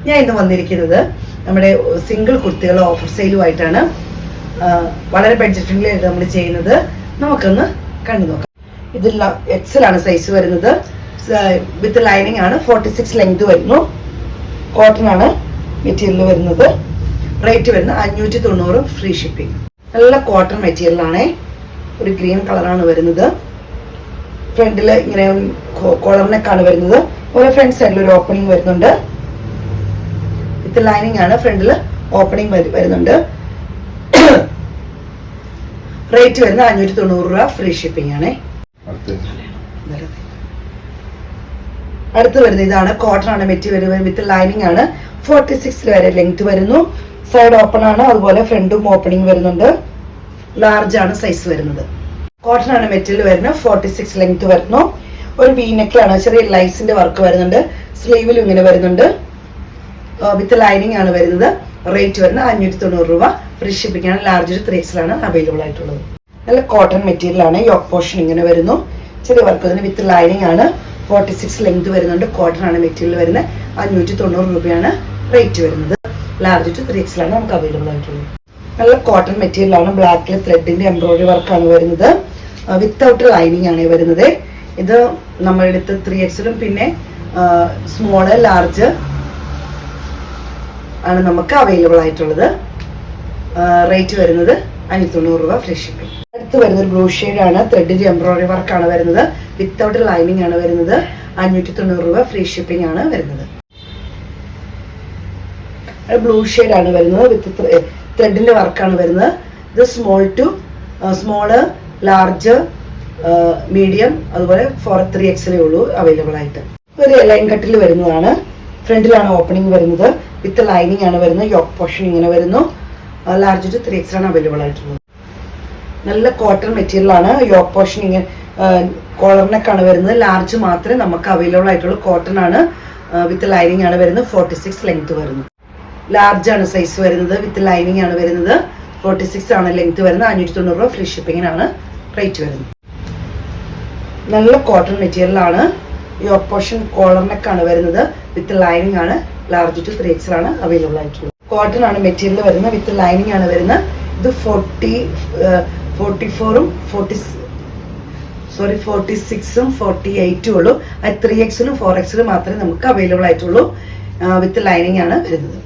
ഞാൻ ഇന്ന് വന്നിരിക്കുന്നത് നമ്മുടെ സിംഗിൾ കുർത്തികൾ ഓഫർ സെയിലുമായിട്ടാണ്. വളരെ ബഡ്ജറ്റ് ഫ്രണ്ട്ലി ആയിട്ട് നമ്മൾ ചെയ്യുന്നത്. നമുക്കൊന്ന് കണ്ടു നോക്കാം. ഇതിൽ എക്സൽ ആണ് സൈസ് വരുന്നത്. വിത്ത് ലൈനിങ് ആണ്. 46 ലെങ്ത് വരുന്നു. കോട്ടൺ ആണ് മെറ്റീരിയൽ വരുന്നത്. റേറ്റ് വരുന്നത് 590, ഫ്രീ ഷിപ്പിംഗ്. നല്ല കോട്ടൺ മെറ്റീരിയൽ ആണ്. ഒരു ഗ്രീൻ കളറാണ് വരുന്നത്. ഫ്രണ്ടിൽ ഇങ്ങനെ കോളർ നെക്കാണ് വരുന്നത്. ഒരു ഫ്രണ്ട് സൈഡിൽ ഒരു ഓപ്പണിംഗ് വരുന്നുണ്ട്. വിത്ത് ലൈനിങ് ആണ്. ഫ്രണ്ടിൽ ഓപ്പണിംഗ് വരുന്നുണ്ട്. റേറ്റ് വരുന്നത് 590 രൂപ, ഫ്രീ ഷിപ്പിംഗ് ആണ്. അടുത്ത് വരുന്നത് ഇതാണ്. കോട്ടൺ ആണ് മെറ്റീരിയൽ. വിത്ത് ലൈനിങ് ആണ്. 46 വരെ ലെങ്ത് വരുന്നു. സൈഡ് ഓപ്പൺ ആണ്. അതുപോലെ ഫ്രണ്ടും ഓപ്പണിംഗ് വരുന്നുണ്ട്. ലാർജ് ആണ് സൈസ് വരുന്നത്. കോട്ടൺ ആണ് മെറ്റീരിയൽ വരുന്നത്. 46 ലെങ്ത് വരുന്നു. ഒരു വീനെക്കിലാണ്. ചെറിയ ലൈസിന്റെ വർക്ക് വരുന്നുണ്ട്. സ്ലീവിലും ഇങ്ങനെ വരുന്നുണ്ട്. വിത്ത് ലൈനിങ് ആണ് വരുന്നത്. റേറ്റ് വരുന്നത് 590 രൂപ, ഫ്രീ ഷിപ്പിംഗ് ആണ്. ലാർജ് 3XL ആണ് അവൈലബിൾ ആയിട്ടുള്ളത്. നല്ല കോട്ടൺ മെറ്റീരിയൽ ആണ്. യോക്ക് പോർഷൻ ഇങ്ങനെ വരുന്നു. ചെറിയ വർക്ക് വരുന്നത്. വിത്ത് ലൈനിങ് ആണ്. 46 ലെങ്ത് വരുന്നുണ്ട്. കോട്ടൺ ആണ് മെറ്റീരിയൽ വരുന്നത്. 590 രൂപയാണ് റേറ്റ് വരുന്നത്. ലാർജ് 3XL ആണ് നമുക്ക് അവൈലബിൾ ആയിട്ടുള്ളത്. നല്ല കോട്ടൺ മെറ്റീരിയൽ ആണ്. ബ്ലാക്കിൽ ത്രെഡിന്റെ എംബ്രോയിഡറി വർക്കാണ് വരുന്നത്. വിത്തൗട്ട് ലൈനിങ് ആണ് വരുന്നത്. ഇത് നമ്മുടെ അടുത്ത് 3XL പിന്നെ സ്മോള് ലാർജ് ആണ് നമുക്ക് അവൈലബിൾ ആയിട്ടുള്ളത്. റേറ്റ് വരുന്നത് 590 രൂപ, ഫ്രീ ഷിപ്പിംഗ്. അടുത്ത് വരുന്നത് ബ്ലൂ ഷെയ്ഡ് ആണ്. ത്രെഡിന്റെ എംബ്രോയിഡറി വർക്കാണ് വരുന്നത്. വിത്തൗട്ട് ലൈനിങ് ആണ് വരുന്നത്. 590 രൂപ, ഫ്രീ ഷിപ്പിംഗ് ആണ് വരുന്നത്. ബ്ലൂ ഷെയ്ഡ് ആണ് വരുന്നത്. വിത്ത് ത്രെഡിന്റെ വർക്കാണ് വരുന്നത്. ഇത് സ്മോള് ലാർജ് മീഡിയം അതുപോലെ 3XL ഉള്ളൂ അവൈലബിൾ ആയിട്ട്. ഒരു ലൈൻ കട്ടിൽ വരുന്നതാണ്. ഫ്രണ്ടിലാണ് ഓപ്പണിംഗ് വരുന്നത്. വിത്ത് ലൈനിങ് ആണ് വരുന്നത്. യോക്ക് പോർഷൻ ഇങ്ങനെ വരുന്നു. ലാർജ് 3XL ആണ് അവൈലബിൾ ആയിട്ടുള്ളത്. നല്ല കോട്ടൺ മെറ്റീരിയൽ ആണ്. യോക്ക് പോർഷൻ ഇങ്ങനെ കോളർ നെക്കാണ് വരുന്നത്. ലാർജ് മാത്രമേ നമുക്ക് അവൈലബിൾ ആയിട്ടുള്ളൂ. കോട്ടൺ ആണ്. വിത്ത് ലൈനിങ് ആണ് വരുന്നത്. 46 ലെങ്ത് വരുന്നു. ലാർജ് ആണ് സൈസ് വരുന്നത്. വിത്ത് ലൈനിങ് ആണ് വരുന്നത്. 46 ആണ് ലെങ്ത് വരുന്നത്. 590 രൂപ, ഫ്രീ ഷിപ്പിങ്ങിനാണ് റേറ്റ് വരുന്നത്. നല്ല കോട്ടൺ മെറ്റീരിയൽ ആണ്. യോക്ക് പോർഷൻ കോളർ നെക്കാണ് വരുന്നത്. വിത്ത് ലൈനിങ് ആണ്. ലാർജ് 3XL ആണ് അവൈലബിൾ ആയിട്ടുള്ളത്. കോട്ടൺ ആണ് മെറ്റീരിയൽ വരുന്നത്. വിത്ത് ലൈനിങ് ആണ് വരുന്നത്. ഇത് 44ഉം 46ഉം 48ഉം ഉള്ളൂ. അത് 3XL 4XL മാത്രമേ നമുക്ക് അവൈലബിൾ ആയിട്ടുള്ളൂ. വിത്ത് ലൈനിങ് ആണ് വരുന്നത്.